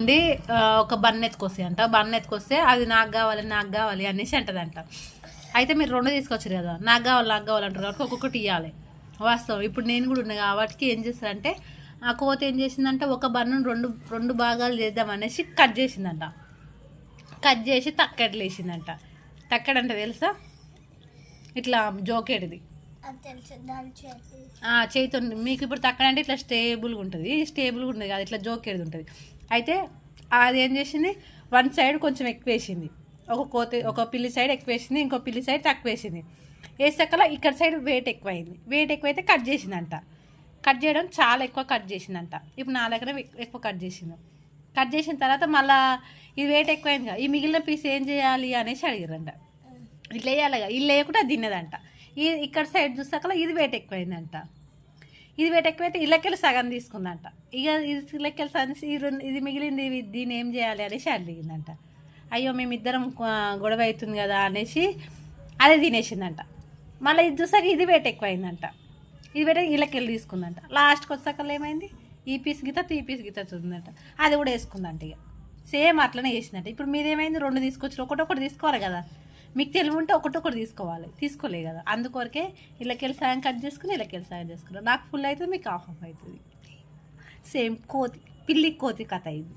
ఉండి ఒక బన్ ఎత్తుకొస్తాయి అంట. బన్ ఎత్తుకొస్తే అది నాకు కావాలి అనేసి అంటదంట. అయితే మీరు 2 తీసుకొచ్చారు కదా, నాకు కావాలి అంటారు కాబట్టి ఒక్కొక్కటి ఇవ్వాలి. వాస్తవం. ఇప్పుడు నేను కూడా ఉన్నా కాబట్టి ఏం చేస్తారంటే ఆ కోత ఏం చేసిందంటే ఒక బన్ను రెండు భాగాలు చేద్దాం అనేసి కట్ చేసిందంట. కట్ చేసి తక్కడలు వేసిందంట. తక్కడంటే తెలుసా, ఇట్లా జోకేటిది చేతితో. మీకు ఇప్పుడు తక్కడంటే ఇట్లా స్టేబుల్గా ఉంటుంది, స్టేబుల్గా ఉంటుంది కాదు, ఇట్లా జోకేది ఉంటుంది. అయితే అది ఏం చేసింది, వన్ సైడ్ కొంచెం ఎక్కువ వేసింది, ఒక పిల్లి సైడ్ ఎక్కువ వేసింది, ఇంకో పిల్లి సైడ్ తక్కువ వేసింది. వేసాకలా ఇక్కడ సైడ్ వెయిట్ ఎక్కువైంది. వెయిట్ ఎక్కువైతే కట్ చేసిందంట. కట్ చేయడం చాలా ఎక్కువ కట్ చేసిందంట. ఇప్పుడు నా దగ్గర ఎక్కువ కట్ చేసింది. కట్ చేసిన తర్వాత మళ్ళీ ఇది వెయిట్ ఎక్కువైంది కదా, ఈ మిగిలిన పీస్ ఏం చేయాలి అనేసి అడిగారంట. ఇట్లా వేయాలిగా, ఇల్లు వేయకుండా తిన్నదంట. ఇక్కడ సైడ్ చూసాకలా ఇది వెయిట్ ఎక్కువైందంట. ఇది వెయిట్ ఎక్కువైతే ఇళ్ళకెళ్ళి సగం తీసుకుందంట. ఇక ఇది ఇళ్ళకెళ్ళి సగం, ఇది మిగిలింది దీన్ని ఏం చేయాలి అనేసి అడిగిందంట. అయ్యో మేమిద్దరం గొడవ అవుతుంది కదా అనేసి అదే తినేసిందంట. మళ్ళీ ఇది చూసాక ఇది వెయిట్ ఎక్కువైందంట. ఇది వెయిట్ ఇళ్ళకెళ్ళి తీసుకుందంట. లాస్ట్కి వచ్చాకల్లా ఏమైంది, ఈ పీస్ గీత చూందంట. అది కూడా వేసుకుందంట. ఇక సేమ్ అట్లనే చేసిందంట. ఇప్పుడు మీరేమైంది, 2 తీసుకొచ్చి ఒకటొకటి తీసుకోవాలి కదా, మీకు తెలివి ఉంటే ఒకటొకటి తీసుకోవాలి, తీసుకోలే కదా. అందుకొరకే ఇళ్ళకెళ్ళి సాయం కట్ చేసుకుని ఇళ్ళకెళ్ళి సాయం చేసుకున్నాను. నాకు ఫుల్ అవుతుంది, మీకు హాఫ్ అవుతుంది. సేమ్ కోతి పిల్లి కోతి కథ ఇది.